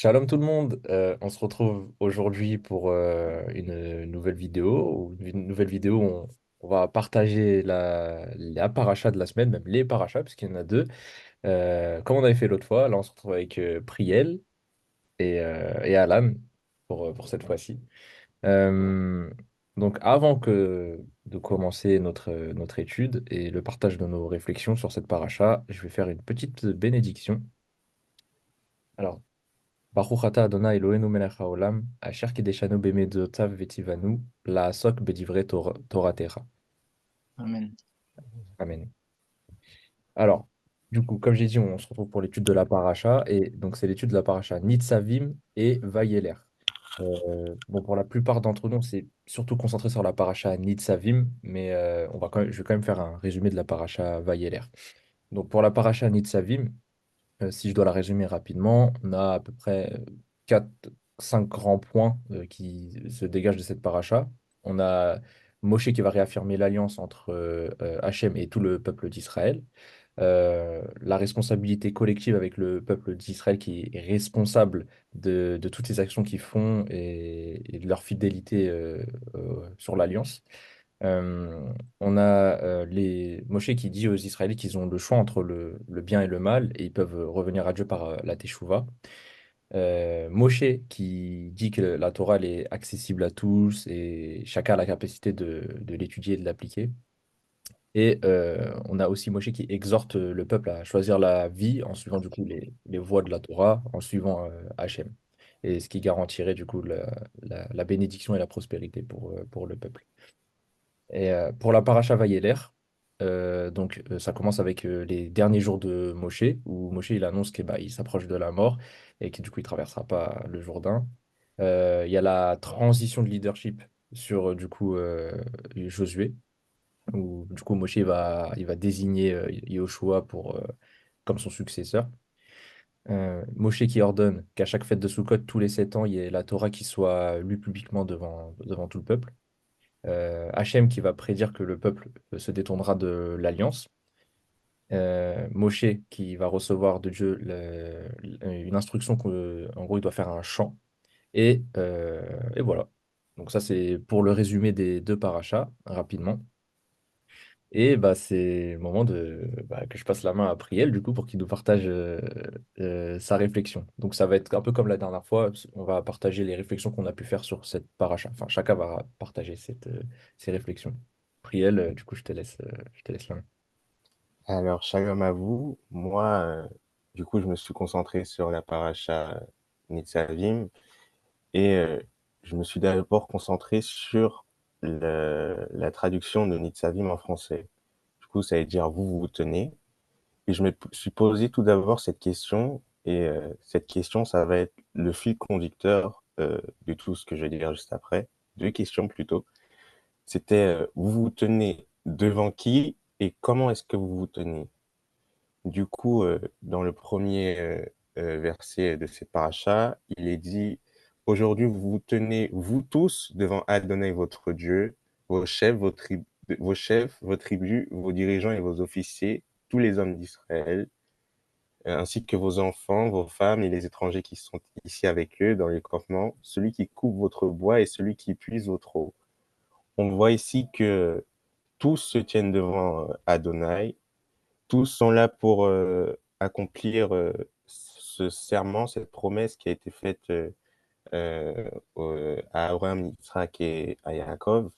Shalom tout le monde. On se retrouve aujourd'hui pour une nouvelle vidéo. Une nouvelle vidéo où on va partager la paracha de la semaine, même les parachas, parce qu'il y en a deux. Comme on avait fait l'autre fois, là on se retrouve avec Priel et Alan pour cette fois-ci. Euh, donc avant de commencer notre étude et le partage de nos réflexions sur cette paracha, je vais faire une petite bénédiction. Alors, Baruch ata Adonai Eloheinu melech haolam, asher kideshanu bemidzotav v'tivanu, la'asok bedivrei Toratecha. Amen. Amen. Alors, du coup, comme j'ai dit, on se retrouve pour l'étude de la paracha, et donc c'est l'étude de la paracha Nitzavim et Vayeler. Bon, pour la plupart d'entre nous, on s'est surtout concentré sur la paracha Nitzavim, mais je vais quand même faire un résumé de la paracha Vayeler. Donc, pour la paracha Nitzavim, si je dois la résumer rapidement, on a à peu près 4, 5 grands points qui se dégagent de cette paracha. On a Moshe qui va réaffirmer l'alliance entre Hachem et tout le peuple d'Israël. La responsabilité collective avec le peuple d'Israël qui est responsable de toutes les actions qu'ils font et de leur fidélité sur l'alliance. Euh, on a les Moshe qui dit aux Israélites qu'ils ont le choix entre le bien et le mal et ils peuvent revenir à Dieu par la Teshuvah. Moshe qui dit que la Torah elle est accessible à tous et chacun a la capacité de l'étudier et de l'appliquer. Et on a aussi Moshe qui exhorte le peuple à choisir la vie en suivant du coup les voies de la Torah, en suivant Hachem. Et ce qui garantirait du coup la bénédiction et la prospérité pour le peuple. Et pour la paracha Vayeler, ça commence avec les derniers jours de Moshe, où Moshe il annonce qu'il il s'approche de la mort et que du coup il traversera pas le Jourdain. Il y a la transition de leadership sur du coup Josué, où du coup Moshe il va désigner Yehoshua comme son successeur. Moshe qui ordonne qu'à chaque fête de Sukkot, tous les 7 ans, il y ait la Torah qui soit lue publiquement devant tout le peuple. Hachem qui va prédire que le peuple se détournera de l'alliance. Moshe qui va recevoir de Dieu une instruction qu'en gros il doit faire un chant. Et voilà. Donc ça c'est pour le résumé des deux parachas rapidement. Et bah, c'est le moment que je passe la main à Priel, du coup, pour qu'il nous partage sa réflexion. Donc, ça va être un peu comme la dernière fois. On va partager les réflexions qu'on a pu faire sur cette paracha. Enfin, chacun va partager ses réflexions. Priel, du coup, je te laisse la main. Alors, shalom à vous. Moi, du coup, je me suis concentré sur la paracha Nitzavim et je me suis d'abord concentré sur la traduction de Nitzavim en français. Du coup, ça veut dire vous vous tenez. Et je me suis posé tout d'abord cette question et cette question, ça va être le fil conducteur de tout ce que je vais dire juste après. Deux questions plutôt. C'était vous vous tenez devant qui et comment est-ce que vous vous tenez? Du coup, dans le premier verset de cette paracha, il est dit, aujourd'hui, vous vous tenez, vous tous, devant Adonai, votre Dieu, vos chefs, vos tribus, vos dirigeants et vos officiers, tous les hommes d'Israël, ainsi que vos enfants, vos femmes et les étrangers qui sont ici avec eux dans les campements, celui qui coupe votre bois et celui qui puise votre eau. On voit ici que tous se tiennent devant Adonai, tous sont là pour accomplir ce serment, cette promesse qui a été faite à Abraham, Isaac et à Yaakov.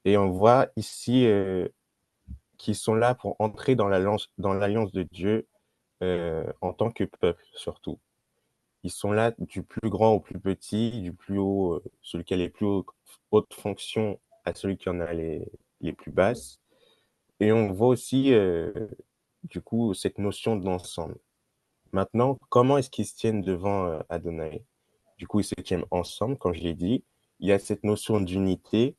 Et on voit ici qu'ils sont là pour entrer dans l'alliance de Dieu en tant que peuple, surtout. Ils sont là du plus grand au plus petit, du plus haut, celui qui a les plus hautes fonctions à celui qui en a les plus basses. Et on voit aussi, du coup, cette notion d'ensemble. Maintenant, comment est-ce qu'ils se tiennent devant Adonai? Du coup, ils se tiennent ensemble, comme je l'ai dit. Il y a cette notion d'unité,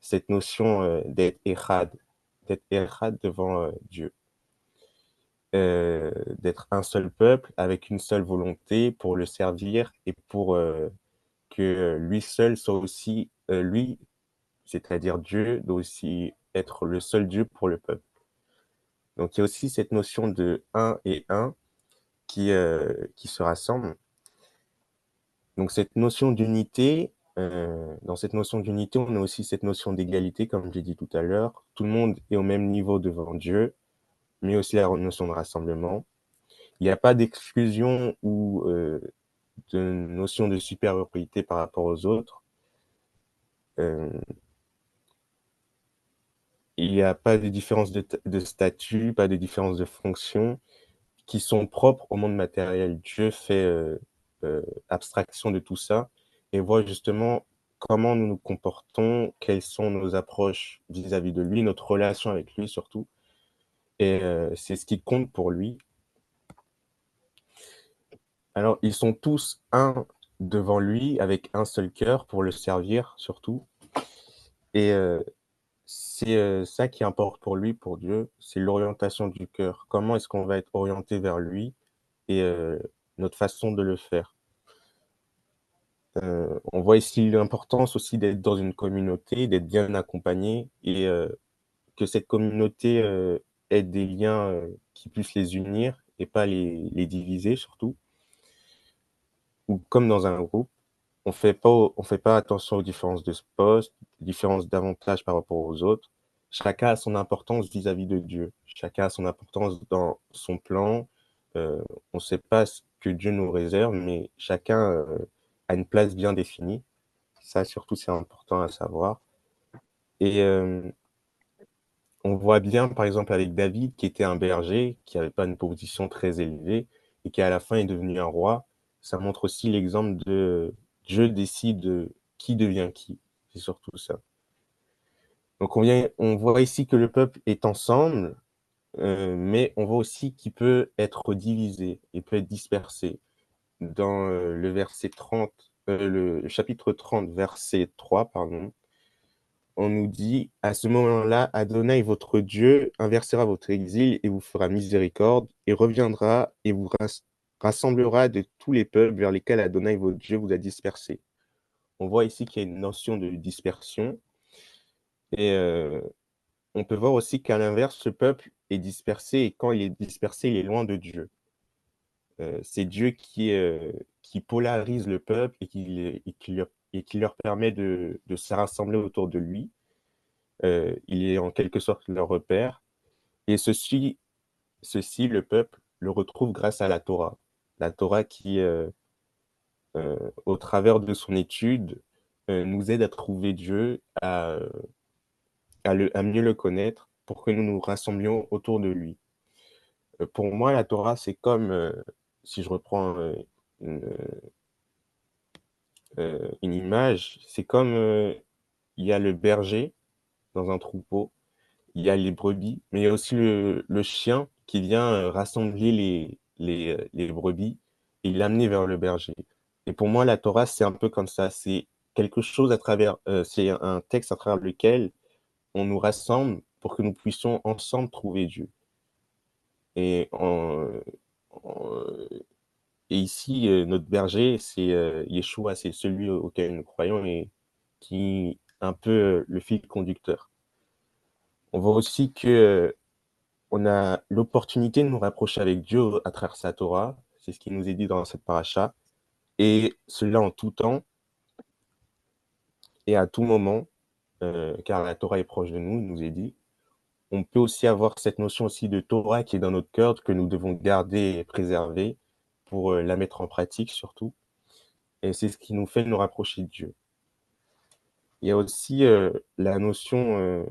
cette notion d'être Echad devant Dieu, d'être un seul peuple avec une seule volonté pour le servir et pour que lui seul soit aussi, lui, c'est-à-dire Dieu, doit aussi être le seul Dieu pour le peuple. Donc, il y a aussi cette notion de un et un qui se rassemblent. Donc cette notion d'unité, dans cette notion d'unité, on a aussi cette notion d'égalité, comme j'ai dit tout à l'heure. Tout le monde est au même niveau devant Dieu, mais aussi la notion de rassemblement. Il n'y a pas d'exclusion ou de notion de supériorité par rapport aux autres. Euh, il n'y a pas de différence de statut, pas de différence de fonction qui sont propres au monde matériel. Dieu fait abstraction de tout ça et voit justement comment nous nous comportons, quelles sont nos approches vis-à-vis de lui, notre relation avec lui surtout. Et c'est ce qui compte pour lui. Alors, ils sont tous un devant lui avec un seul cœur pour le servir surtout. Et c'est ça qui importe pour lui, pour Dieu, c'est l'orientation du cœur. Comment est-ce qu'on va être orienté vers lui et notre façon de le faire. On voit ici l'importance aussi d'être dans une communauté, d'être bien accompagné et que cette communauté ait des liens qui puissent les unir et pas les diviser surtout. Ou comme dans un groupe, on fait pas attention aux différences de poste, différences d'avantages par rapport aux autres. Chacun a son importance vis-à-vis de Dieu. Chacun a son importance dans son plan. On ne sait pas ce que Dieu nous réserve, mais chacun a une place bien définie. Ça, surtout, c'est important à savoir. Et on voit bien, par exemple, avec David, qui était un berger, qui n'avait pas une position très élevée, et qui à la fin est devenu un roi. Ça montre aussi l'exemple de Dieu décide qui devient qui. C'est surtout ça. Donc on voit ici que le peuple est ensemble, mais on voit aussi qu'il peut être divisé, il peut être dispersé. Dans le verset 30, le chapitre 30, verset 3, pardon, on nous dit, à ce moment-là, Adonai, votre Dieu, inversera votre exil et vous fera miséricorde, et reviendra et vous rassemblera de tous les peuples vers lesquels Adonai, votre Dieu, vous a dispersés. On voit ici qu'il y a une notion de dispersion, et on peut voir aussi qu'à l'inverse, ce peuple est dispersé, et quand il est dispersé, il est loin de Dieu. C'est Dieu qui polarise le peuple et qui leur permet de se rassembler autour de lui. Il est en quelque sorte leur repère. Et ceci, le peuple le retrouve grâce à la Torah. La Torah qui, au travers de son étude, nous aide à trouver Dieu, à mieux le connaître, pour que nous nous rassemblions autour de lui. Pour moi, la Torah, c'est comme, si je reprends une, une image, c'est comme il y a le berger dans un troupeau, il y a les brebis, mais il y a aussi le chien qui vient rassembler les brebis et l'amener vers le berger. Et pour moi, la Torah, c'est un peu comme ça. C'est quelque chose à travers, c'est un texte à travers lequel on nous rassemble pour que nous puissions ensemble trouver Dieu. Et, en- et ici, notre berger, c'est Yeshua, c'est celui auquel nous croyons et qui est un peu le fil conducteur. On voit aussi que on a l'opportunité de nous rapprocher avec Dieu à travers sa Torah. C'est ce qui nous est dit dans cette paracha. Et cela en tout temps et à tout moment, car la Torah est proche de nous, il nous est dit. On peut aussi avoir cette notion aussi de Torah qui est dans notre cœur, que nous devons garder et préserver pour la mettre en pratique surtout. Et c'est ce qui nous fait nous rapprocher de Dieu. Il y a aussi la notion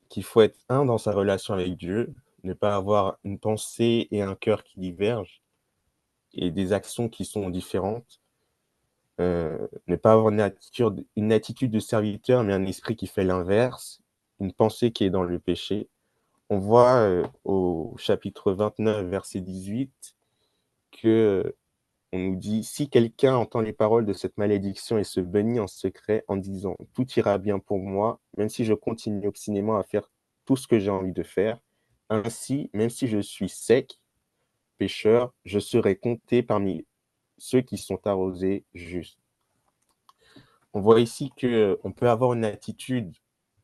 qu'il faut être un dans sa relation avec Dieu, ne pas avoir une pensée et un cœur qui divergent et des actions qui sont différentes. Ne pas avoir une attitude de serviteur, mais un esprit qui fait l'inverse, une pensée qui est dans le péché. On voit au chapitre 29, verset 18, que on nous dit, si quelqu'un entend les paroles de cette malédiction et se bénit en secret en disant, tout ira bien pour moi, même si je continue obstinément à faire tout ce que j'ai envie de faire, ainsi, même si je suis sec, pécheur, je serai compté parmi ceux qui sont arrosés justes. On voit ici que on peut avoir une attitude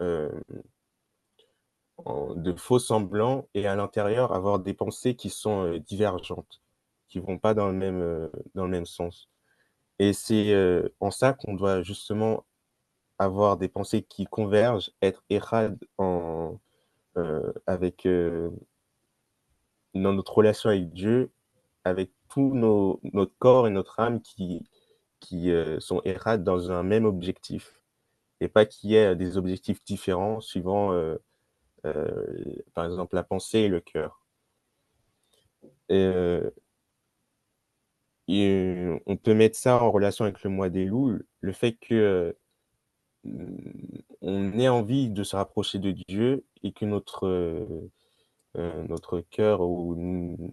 euh, de faux semblant et à l'intérieur avoir des pensées qui sont divergentes, qui vont pas dans le même sens. Et c'est en ça qu'on doit justement avoir des pensées qui convergent, être érad avec dans notre relation avec Dieu, avec tout notre corps et notre âme qui sont érad dans un même objectif. Et pas qu'il y ait des objectifs différents suivant, par exemple, la pensée et le cœur. Et, on peut mettre ça en relation avec le mois des loups, le fait que on ait envie de se rapprocher de Dieu et que notre cœur ou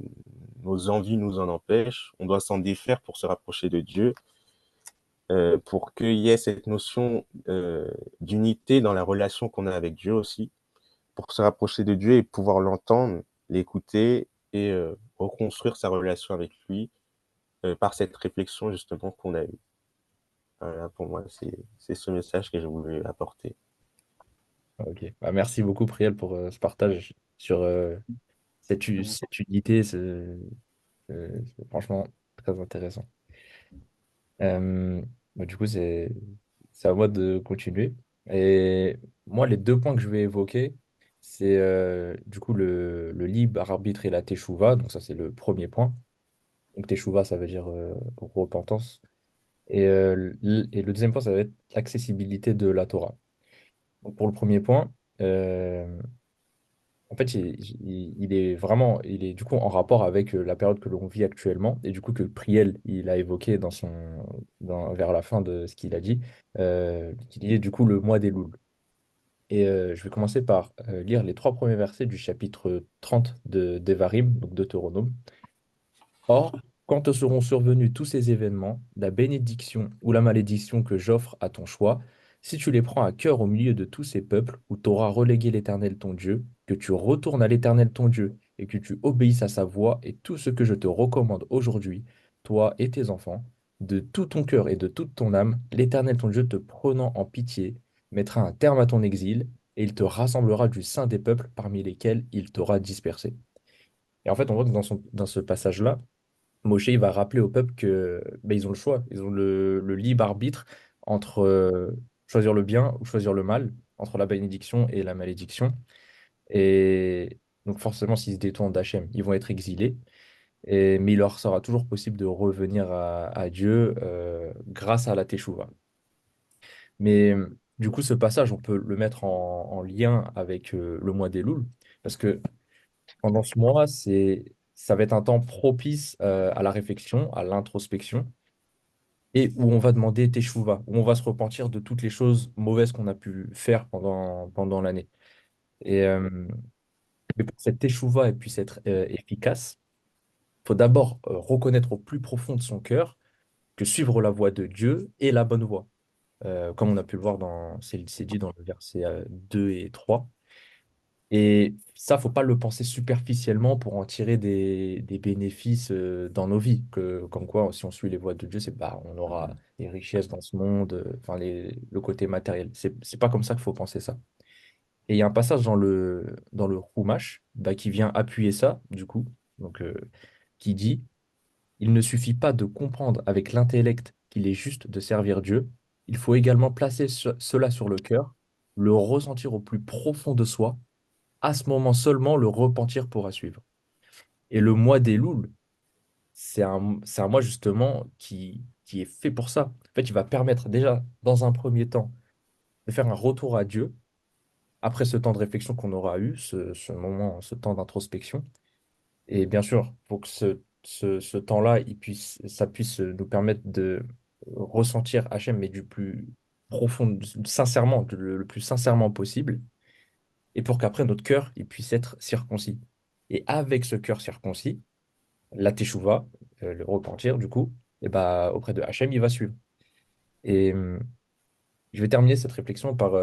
nos envies nous en empêchent. On doit s'en défaire pour se rapprocher de Dieu, pour qu'il y ait cette notion d'unité dans la relation qu'on a avec Dieu aussi, pour se rapprocher de Dieu et pouvoir l'entendre, l'écouter et reconstruire sa relation avec lui par cette réflexion justement qu'on a eue. Voilà, pour moi, c'est ce message que j'ai voulu apporter. Ok. Bah, merci beaucoup, Priel, pour ce partage sur cette unité. C'est franchement très intéressant. Euh, Bah, du coup, c'est à moi de continuer. Et moi, les deux points que je vais évoquer, c'est du coup le libre arbitre et la teshuva. Donc ça, c'est le premier point. Donc teshuva, ça veut dire repentance. Et le deuxième point, ça va être l'accessibilité de la Torah. Donc pour le premier point, euh, en fait, il est du coup en rapport avec la période que l'on vit actuellement et du coup que Priel, il a évoqué vers la fin de ce qu'il a dit, qu'il y ait du coup le mois des Louls. Et je vais commencer par lire les trois premiers versets du chapitre 30 de d'Evarim, donc Deutéronome. Or, quand te seront survenus tous ces événements, la bénédiction ou la malédiction que j'offre à ton choix, si tu les prends à cœur au milieu de tous ces peuples où tu auras relégué l'Éternel ton Dieu, que tu retournes à l'Éternel ton Dieu et que tu obéisses à sa voix et tout ce que je te recommande aujourd'hui, toi et tes enfants, de tout ton cœur et de toute ton âme, l'Éternel ton Dieu te prenant en pitié, mettra un terme à ton exil et il te rassemblera du sein des peuples parmi lesquels il t'aura dispersé. Et en fait, on voit que dans ce passage-là, Moshe, il va rappeler au peuple que ben, ils ont le choix, ils ont le libre arbitre entre choisir le bien ou choisir le mal, entre la bénédiction et la malédiction. Et donc forcément, s'ils se détournent d'Hachem, ils vont être exilés. Mais il leur sera toujours possible de revenir à Dieu grâce à la Teshuvah. Mais du coup, ce passage, on peut le mettre en lien avec le mois des Louls, parce que pendant ce mois, ça va être un temps propice à la réflexion, à l'introspection et où on va demander teshuva, où on va se repentir de toutes les choses mauvaises qu'on a pu faire pendant l'année. Et mais pour que cette teshuva puisse être efficace, il faut d'abord reconnaître au plus profond de son cœur que suivre la voie de Dieu est la bonne voie. Comme on a pu le voir c'est dit dans le verset 2 et 3. Et ça, faut pas le penser superficiellement pour en tirer des bénéfices dans nos vies. Comme quoi, si on suit les voies de Dieu, c'est bah, on aura des richesses dans ce monde, enfin le côté matériel. C'est pas comme ça qu'il faut penser ça. Et il y a un passage dans le Chumash bah, qui vient appuyer ça, du coup, donc, qui dit, il ne suffit pas de comprendre avec l'intellect qu'il est juste de servir Dieu, il faut également placer cela sur le cœur, le ressentir au plus profond de soi à ce moment seulement, le repentir pourra suivre. Et le mois des Louls, c'est un mois justement qui est fait pour ça. En fait, il va permettre déjà, dans un premier temps, de faire un retour à Dieu, après ce temps de réflexion qu'on aura eu, ce moment, ce temps d'introspection. Et bien sûr, pour que ce temps-là, ça puisse nous permettre de ressentir Hachem, mais du plus profond, sincèrement, le plus sincèrement possible, et pour qu'après notre cœur, il puisse être circoncis. Et avec ce cœur circoncis, la teshuva, le repentir du coup, et bah, auprès de Hachem, il va suivre. Et je vais terminer cette réflexion par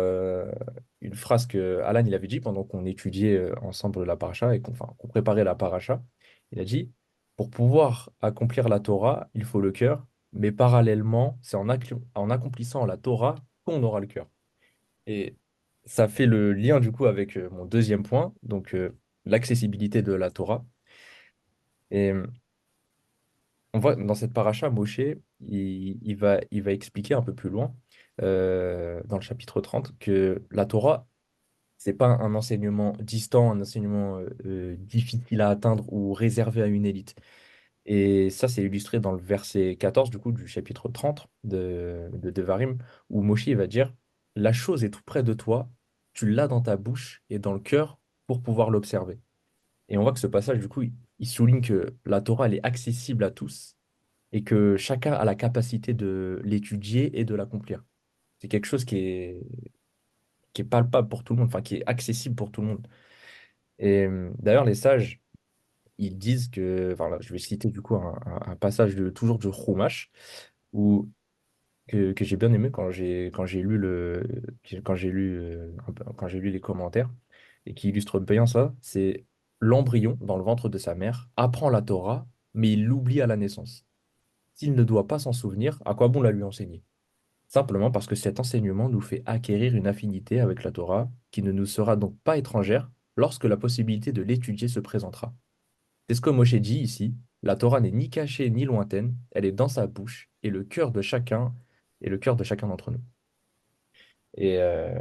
une phrase que Alan il avait dit pendant qu'on étudiait ensemble la paracha et qu'on préparait la paracha. Il a dit, pour pouvoir accomplir la Torah, il faut le cœur, mais parallèlement, c'est en accomplissant la Torah qu'on aura le cœur. Et ça fait le lien du coup avec mon deuxième point, donc l'accessibilité de la Torah. Et on voit dans cette paracha, Moshe, il va expliquer un peu plus loin, dans le chapitre 30, que la Torah, c'est pas un enseignement distant, un enseignement difficile à atteindre ou réservé à une élite. Et ça, c'est illustré dans le verset 14 du coup, du chapitre 30 de Devarim, où Moshe il va dire, la chose est tout près de toi, tu l'as dans ta bouche et dans le cœur pour pouvoir l'observer. Et on voit que ce passage, du coup, il souligne que la Torah, elle est accessible à tous et que chacun a la capacité de l'étudier et de l'accomplir. C'est quelque chose qui est palpable pour tout le monde, enfin, qui est accessible pour tout le monde. Et d'ailleurs, les sages, ils disent que, enfin, là, je vais citer du coup un passage toujours du Chumash, que j'ai bien aimé quand j'ai lu quand j'ai lu les commentaires et qui illustre bien ça, c'est l'embryon dans le ventre de sa mère apprend la Torah, mais il l'oublie à la naissance. S'il ne doit pas s'en souvenir, à quoi bon la lui enseigner? Simplement parce que cet enseignement nous fait acquérir une affinité avec la Torah qui ne nous sera donc pas étrangère lorsque la possibilité de l'étudier se présentera. C'est ce que Moshe dit ici. La Torah n'est ni cachée ni lointaine, elle est dans sa bouche et le cœur de chacun d'entre nous. Et, euh,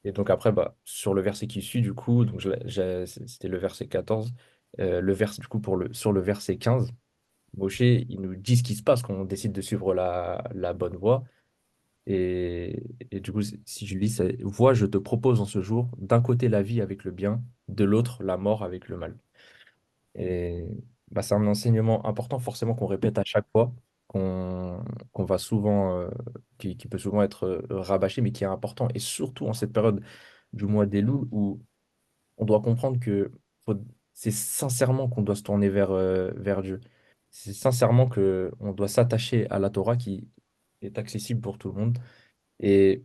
et donc après, bah, sur le verset qui suit, du coup, donc c'était le verset 14, du coup, sur le verset 15, Moshe, il nous dit ce qui se passe quand on décide de suivre la bonne voie. Et du coup, si je lis, c'est, vois, je te propose en ce jour, d'un côté la vie avec le bien, de l'autre la mort avec le mal. Et bah, c'est un enseignement important, forcément, qu'on répète à chaque fois, qu'on qu'on va souvent, qui peut souvent être rabâché, mais qui est important. Et surtout en cette période du mois d'Elul, où on doit comprendre que c'est sincèrement qu'on doit se tourner vers Dieu. C'est sincèrement que on doit s'attacher à la Torah qui est accessible pour tout le monde. Et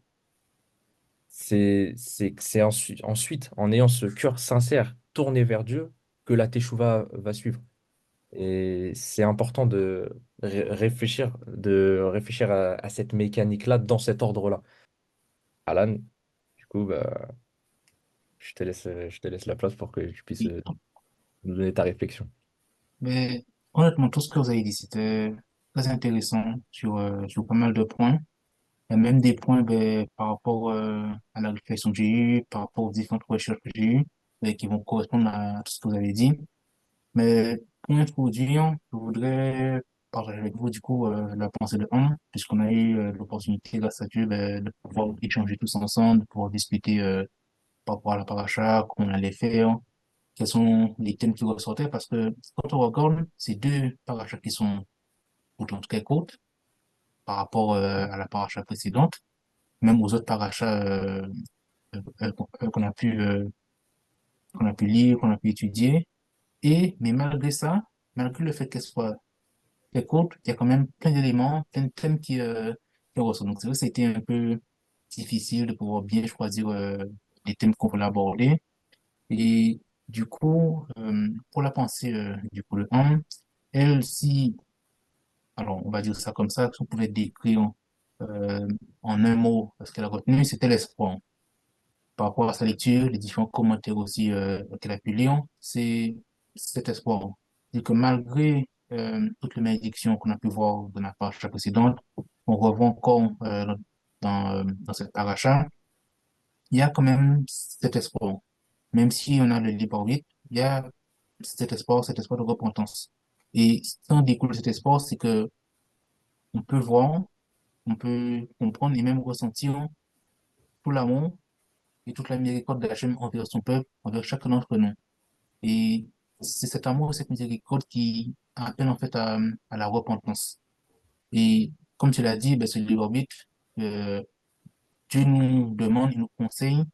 ensuite, en ayant ce cœur sincère tourné vers Dieu, que la teshuva va suivre. Et c'est important de réfléchir à cette mécanique-là dans cet ordre-là. Alan, du coup, bah, je te laisse la place pour que tu puisses Oui. nous donner ta réflexion. Mais honnêtement, tout ce que vous avez dit, c'était très intéressant sur pas mal de points. Et même des points par rapport à la réflexion que j'ai eue, par rapport aux différentes recherches que j'ai eues, qui vont correspondre à tout ce que vous avez dit. Mais pour introduire, je voudrais partager avec vous du coup la pensée de Homme, puisqu'on a eu l'opportunité, grâce à Dieu, de pouvoir échanger tous ensemble, de pouvoir discuter par rapport à la paracha, comment on allait faire, quels sont les thèmes qui ressortaient, parce que quand on regarde ces deux parachas qui sont pourtant très courtes par rapport à la paracha précédente, même aux autres parachas qu'on a pu lire, qu'on a pu étudier, mais malgré ça, malgré le fait qu'elles soient très courtes, il y a quand même plein d'éléments, plein de thèmes qui ressortent. Donc c'est vrai que c'était un peu difficile de pouvoir bien choisir les thèmes qu'on voulait aborder. Et du coup, pour la pensée du coup le 1, elle, si, alors on va dire ça comme ça, si on pouvait décrire euh, en un mot ce qu'elle a retenu, c'était l'espoir. Par rapport à sa lecture, les différents commentaires aussi qu'elle a pu lire, c'est cet espoir. C'est que malgré toutes les malédictions qu'on a pu voir dans la paracha précédente, on revoit encore dans cette paracha, il y a quand même cet espoir. Même si on a le libre arbitre, il y a cet espoir de repentance. Et ce qui en découle de cet espoir, c'est que on peut voir, on peut comprendre et même ressentir tout l'amour et toute la miséricorde d'Hachem envers son peuple, envers chacun d'entre nous. Et c'est cet amour et cette miséricorde qui appelle en fait à la repentance. Et comme tu l'as dit, ben, ce libre arbitre, euh, Dieu nous demande, il nous conseille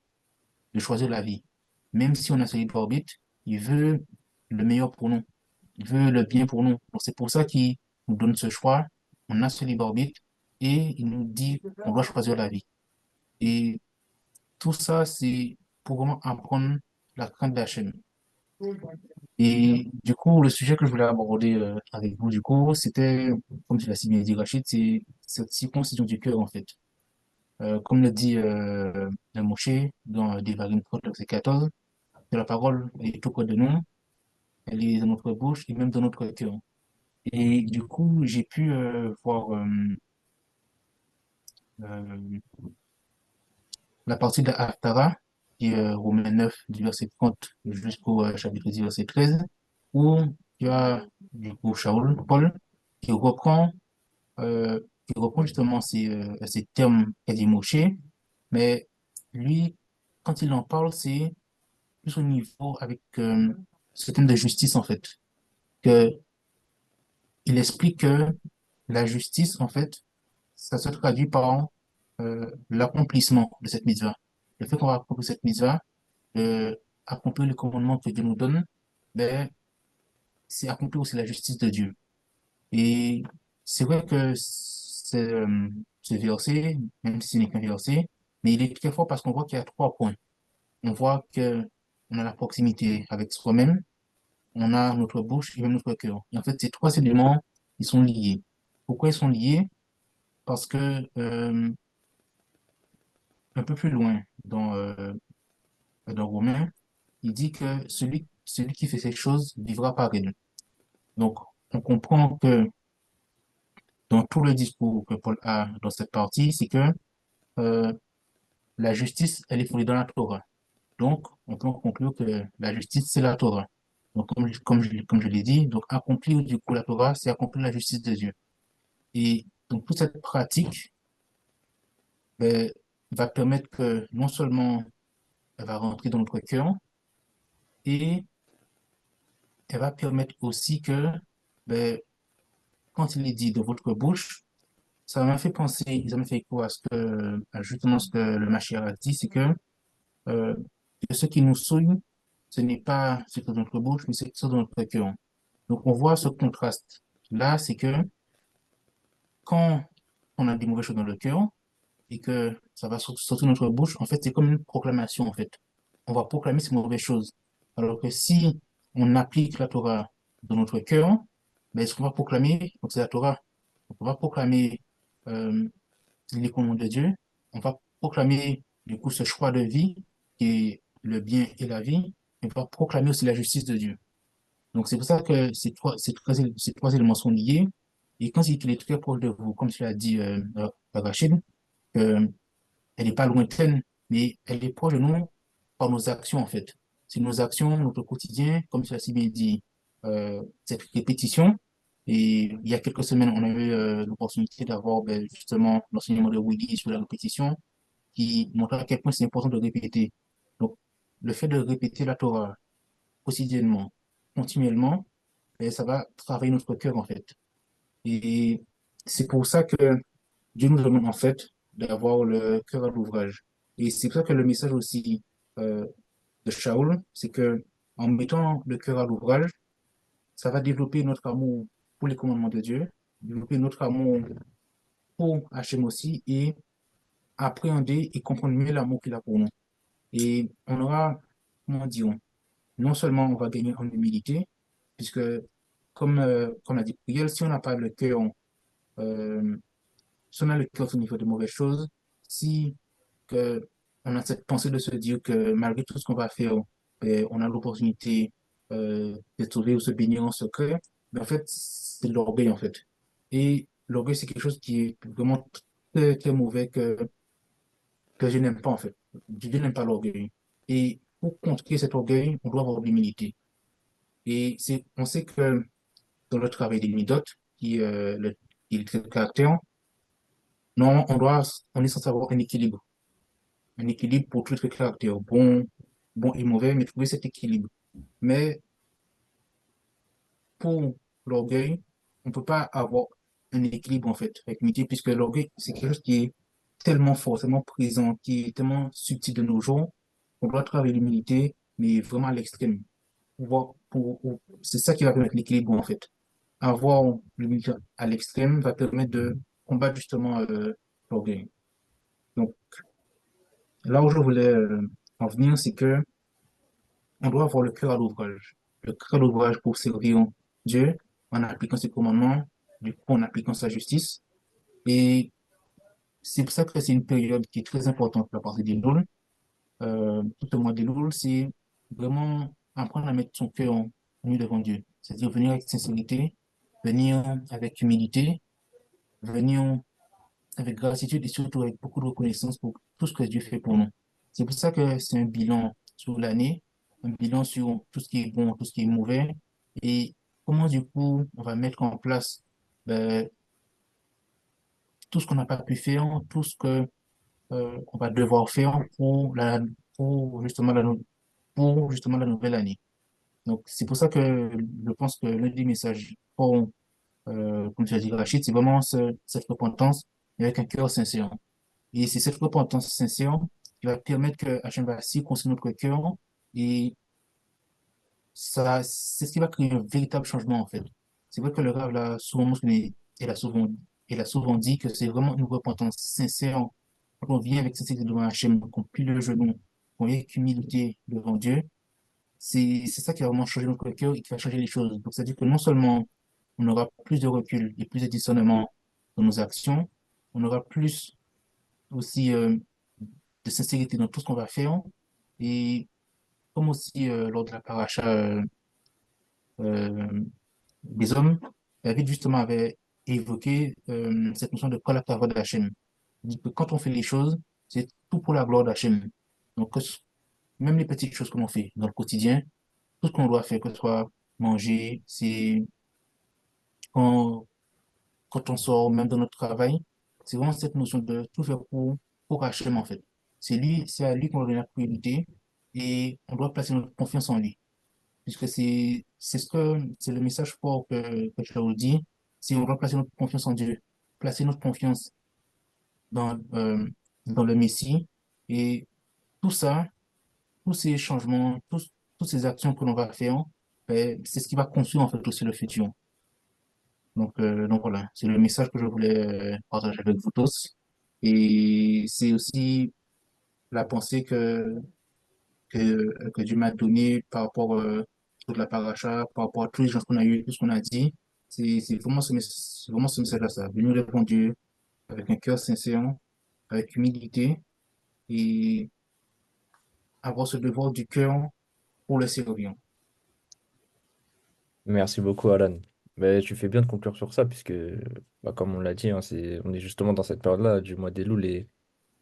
de choisir la vie. Même si on a ce libre arbitre, il veut le meilleur pour nous. Il veut le bien pour nous. Donc c'est pour ça qu'il nous donne ce choix. On a ce libre arbitre et il nous dit qu'on doit choisir la vie. Et tout ça, c'est pour vraiment apprendre la crainte d'Hachem. Et du coup, le sujet que je voulais aborder avec vous, du coup, c'était, comme tu l'as si bien dit, Rachid, c'est cette circoncision du cœur, en fait. Comme le dit le Moshe dans Devarim 30, verset 14, que la parole est tout près de nous, elle est dans notre bouche et même dans notre cœur. Et du coup, j'ai pu voir euh, la partie de Haftara, qui est Romains 9, du verset 30 jusqu'au chapitre 10, verset 13, où tu as du coup Shaul, Paul, qui reprend, euh, qui reprend justement ces termes qu'a dit Moshe, mais lui, quand il en parle, c'est plus au niveau avec ce thème de justice, en fait, que il explique que la justice, en fait, ça se traduit par l'accomplissement de cette mitzvah. Le fait qu'on va accomplir cette mitzvah, accomplir le commandement que Dieu nous donne, ben, c'est accomplir aussi la justice de Dieu. Et c'est vrai que ce verset, même si ce n'est qu'un verset, mais il est très fort parce qu'on voit qu'il y a 3 points. On voit que on a la proximité avec soi-même, on a notre bouche et même notre cœur. Et en fait, ces 3 éléments, ils sont liés. Pourquoi ils sont liés? Parce que un peu plus loin dans Romains, il dit que celui qui fait ces choses vivra par elles. Donc, on comprend que dans tout le discours que Paul a dans cette partie, c'est que euh, la justice, elle est fondée dans la Torah. Donc, on peut conclure que la justice, c'est la Torah. Donc, comme je l'ai dit, donc accomplir du coup la Torah, c'est accomplir la justice de Dieu. Et donc, toute cette pratique ben, va permettre que non seulement elle va rentrer dans notre cœur, et elle va permettre aussi que ben, quand il est dit de votre bouche, ça m'a fait écho à justement ce que le Mashiach a dit, c'est euh, que ce qui nous souille, ce n'est pas ce qui est dans notre bouche, mais ce qui est dans notre cœur. Donc, on voit ce contraste. Là, c'est que quand on a des mauvaises choses dans le cœur et que ça va sortir de notre bouche, en fait, c'est comme une proclamation, en fait. On va proclamer ces mauvaises choses. Alors que si on applique la Torah dans notre cœur, ben, ce qu'on va proclamer, donc c'est la Torah. Donc, on va proclamer euh, les commandements de Dieu. On va proclamer, du coup, ce choix de vie qui est le bien et la vie. Et on va proclamer aussi la justice de Dieu. Donc, c'est pour ça que ces trois éléments sont liés. Et quand il est très proche de vous, comme tu l'as dit, Rachid, euh, elle n'est pas lointaine, mais elle est proche de nous par nos actions, en fait. C'est nos actions, notre quotidien, comme tu l'as si bien dit, cette répétition. Et il y a quelques semaines, on a eu l'opportunité d'avoir ben, justement l'enseignement de Willy sur la répétition qui montre à quel point c'est important de répéter. Donc, le fait de répéter la Torah quotidiennement, continuellement, ben, ça va travailler notre cœur, en fait. Et c'est pour ça que Dieu nous demande, en fait, d'avoir le cœur à l'ouvrage. Et c'est pour ça que le message aussi euh, de Shaul, c'est que en mettant le cœur à l'ouvrage, ça va développer notre amour pour les commandements de Dieu, développer notre amour pour Hachem aussi et appréhender et comprendre mieux l'amour qu'il a pour nous. Et on aura, comment dire, non seulement on va gagner en humilité, puisque comme a dit Priel, si on n'a pas le cœur, euh, si on a le cœur au niveau de mauvaises choses, si que on a cette pensée de se dire que malgré tout ce qu'on va faire, ben, on a l'opportunité de trouver ou se bénir en secret, mais en fait, c'est de l'orgueil en fait. Et l'orgueil, c'est quelque chose qui est vraiment très, très mauvais que je n'aime pas en fait. Dieu n'aime pas l'orgueil. Et pour contrer cet orgueil, on doit avoir de l'humilité. Et on sait que dans le travail des midotes, qui est le caractère, non, on est censé avoir un équilibre pour tous les caractères, bon et mauvais, mais trouver cet équilibre. Mais pour l'orgueil, on ne peut pas avoir un équilibre en fait avec l'humilité, puisque l'orgueil, c'est quelque chose qui est tellement fort, tellement présent, qui est tellement subtil de nos jours, on doit travailler l'humilité, mais vraiment à l'extrême. C'est ça qui va permettre l'équilibre en fait. Avoir l'humilité à l'extrême va permettre de combattre justement l'orgueil. Donc là où je voulais en venir, c'est que on doit avoir le cœur à l'ouvrage. Le cœur à l'ouvrage pour servir Dieu en appliquant ses commandements, du coup en appliquant sa justice. Et c'est pour ça que c'est une période qui est très importante pour la partie des Louls. Tout le mois des Louls, c'est vraiment apprendre à mettre son cœur en nu devant Dieu. C'est-à-dire venir avec sincérité venir avec humilité, venir avec gratitude et surtout avec beaucoup de reconnaissance pour tout ce que Dieu fait pour nous. C'est pour ça que c'est un bilan sur l'année, un bilan sur tout ce qui est bon, tout ce qui est mauvais, et comment du coup on va mettre en place ben, tout ce qu'on n'a pas pu faire, tout ce que on va devoir faire pour justement la nouvelle année. Donc c'est pour ça que je pense que l'un des messages pour, comme tu as dit Rachid, c'est vraiment cette repentance avec un cœur sincère. Et c'est cette repentance sincère qui va permettre que Hachem va circoncire notre cœur et ça, c'est ce qui va créer un véritable changement en fait. C'est vrai que le Rav l'a souvent mentionné, il a souvent dit que c'est vraiment une repentance sincère. Quand on vient avec sincérité devant Hachem, qu'on plie le genou, qu'on vient avec humilité devant Dieu, c'est ça qui va vraiment changer notre cœur et qui va changer les choses. Donc, c'est-à-dire que non seulement on aura plus de recul et plus de discernement dans nos actions, on aura plus aussi de sincérité dans tout ce qu'on va faire. Et comme aussi lors de la paracha euh, des hommes, David justement avait évoqué cette notion de kol hakavod d'Hachem. Il dit que quand on fait les choses, c'est tout pour la gloire d'Hachem. Donc, même les petites choses que l'on fait dans le quotidien, tout ce qu'on doit faire, que ce soit manger, c'est quand, quand on sort, même dans notre travail, c'est vraiment cette notion de tout faire pour Hachem, en fait. C'est à lui qu'on donne la priorité et on doit placer notre confiance en lui. Puisque c'est le message fort que je vous dis, c'est on doit placer notre confiance en Dieu, placer notre confiance dans le Messie et tout ça, tous ces changements, toutes ces actions que l'on va faire, ben, c'est ce qui va construire en fait aussi le futur. Donc voilà, c'est le message que je voulais partager avec vous tous. Et c'est aussi la pensée que Dieu m'a donnée par rapport à la paracha, par rapport à tous les gens qu'on a eu, tout ce qu'on a dit. C'est vraiment c'est vraiment ce message-là, ça. Venir devant Dieu avec un cœur sincère, avec humilité et avoir ce devoir du cœur pour le servir. Merci beaucoup, Alan. Mais tu fais bien de conclure sur ça, puisque, bah, comme on l'a dit, hein, on est justement dans cette période-là du mois des loups, et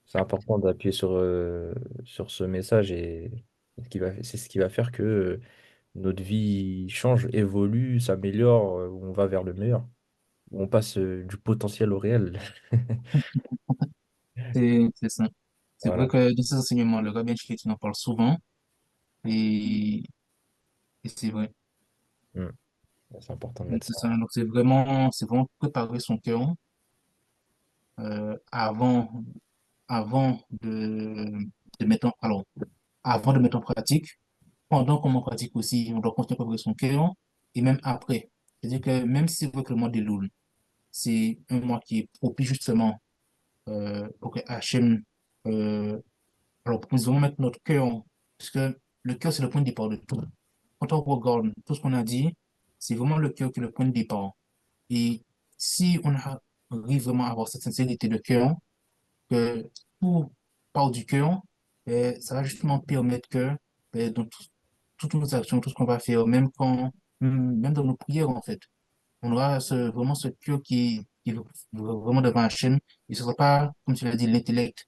c'est important d'appuyer sur ce message et c'est ce qui va faire que notre vie change, évolue, s'améliore, on va vers le meilleur, où on passe du potentiel au réel. C'est ça. C'est vrai Voilà. que dans ces enseignements, le rabbin Shlomo en parle souvent et, et c'est vrai. Mm. C'est important de Donc, mettre c'est ça. ça. Donc, c'est vraiment préparer son cœur euh, avant, avant de mettre avant de mettre en pratique, pendant qu'on en pratique aussi, on doit continuer à préparer son cœur et même après. C'est-à-dire que même si c'est vrai que le mois des Loul, c'est un mois qui est propice justement pour que Hachem alors, nous allons mettre notre cœur, parce que le cœur, c'est le point de départ de tout. Quand on regarde tout ce qu'on a dit, c'est vraiment le cœur qui est le point de départ. Et si arrive vraiment à avoir cette sincérité de cœur, que tout part du cœur, ça va justement permettre que dans toutes nos actions, tout ce qu'on va faire, même dans nos prières, en fait, on aura vraiment ce cœur qui est vraiment devant la chaîne. Et ce ne sera pas, comme tu l'as dit, l'intellect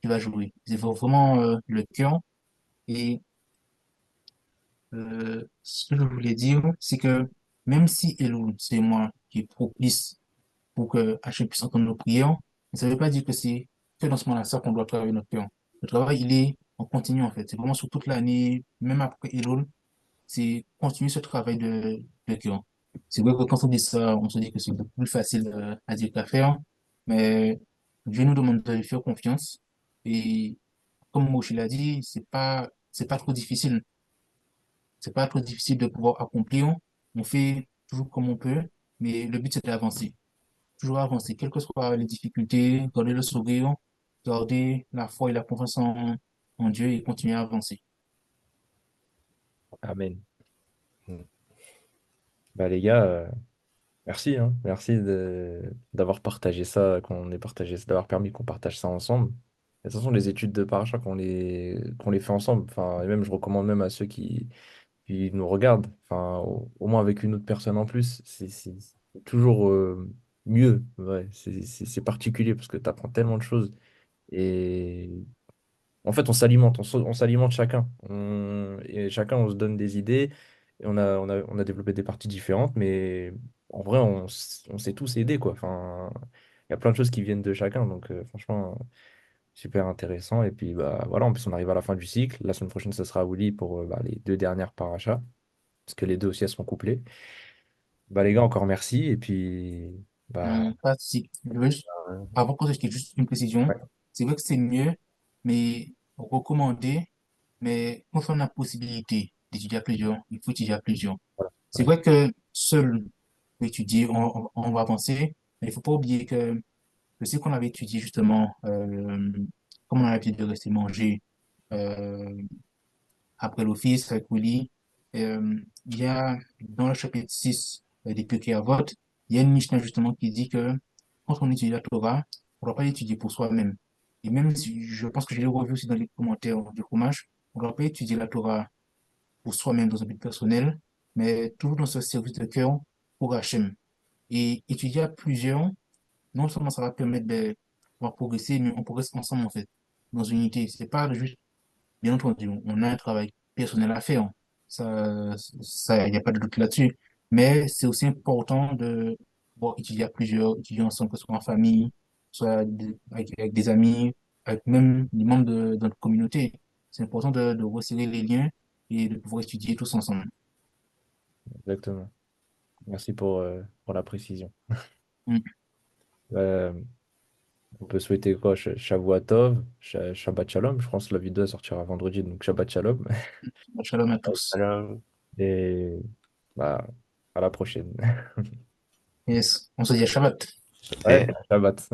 qui va jouer. C'est vraiment le cœur. Et ce que je voulais dire, c'est que même si Elul, c'est moi qui est propice pour que Hachem puisse entendre nos prières, ça ne veut pas dire que c'est que dans ce moment-là, ça qu'on doit travailler notre cœur. Le travail, il est en continu, en fait. C'est vraiment sur toute l'année, même après Elul, c'est continuer ce travail de cœur. C'est vrai que quand on dit ça, on se dit que c'est beaucoup plus facile à dire qu'à faire, mais Dieu nous demande de lui faire confiance. Et comme Moshe l'a dit, c'est pas trop difficile. C'est pas trop difficile de pouvoir accomplir. On fait toujours comme on peut, mais le but c'est d'avancer. Toujours avancer, quelles que soient les difficultés, garder le sourire, garder la foi et la confiance en Dieu et continuer à avancer. Amen. Mm. Bah, les gars, merci, hein. Merci d'avoir partagé ça, d'avoir permis qu'on partage ça ensemble. De toute façon, les études de paracha, qu'on les fait ensemble. Enfin, et même, je recommande même à ceux qui nous regardent, enfin, au moins avec une autre personne en plus. toujours mieux. Ouais, c'est particulier parce que tu apprends tellement de choses. Et en fait, on s'alimente, on s'alimente chacun. Et chacun, on se donne des idées. Et on a développé des parties différentes, mais en vrai, on s'est tous aidés, quoi. Enfin, il y a plein de choses qui viennent de chacun. Donc, franchement, super intéressant. Et puis, bah, voilà, en plus, on arrive à la fin du cycle. La semaine prochaine, ce sera Willy pour bah, les deux dernières parachas, parce que les deux aussi, elles sont couplées. Bah, les gars, encore merci. Et puis, bah, Pas si, je veux juste, avant qu'on se juste une précision, ouais, c'est vrai que c'est mieux, mais recommandé, mais quand on a la possibilité d'étudier à plusieurs, il faut étudier à plusieurs. voilà. C'est Ouais, vrai que seul étudier, on va avancer, mais il faut pas oublier que je sais qu'on avait étudié justement, comme on a l'habitude de rester manger euh, après l'office avec Willy. Il y a dans le chapitre 6 des Pirkei Avot, il y a une Mishnah justement qui dit que quand on étudie la Torah, on ne doit pas l'étudier pour soi-même. Et même si je pense que je l'ai revu aussi dans les commentaires du Chumash, on ne doit pas étudier la Torah pour soi-même dans un but personnel, mais toujours dans ce service de cœur pour Hachem. Et étudier à plusieurs, non seulement ça va permettre de pouvoir progresser, mais on progresse ensemble en fait, dans une unité. C'est pas juste, bien entendu, on a un travail personnel à faire. Il n'y a pas de doute là-dessus. Mais c'est aussi important de pouvoir étudier à plusieurs, étudier ensemble, que ce soit en famille, soit avec des amis, avec même des membres de notre communauté. C'est important de resserrer les liens et de pouvoir étudier tous ensemble. exactement. Merci pour la précision. Mm. Euh, on peut souhaiter quoi? Shavua Tov, Shabbat Shalom. Je pense que la vidéo elle sortira vendredi, donc Shabbat Shalom. Shalom à tous. Alors, Et bah, à la prochaine. Yes. On se dit à Shabbat. Ouais, Shabbat.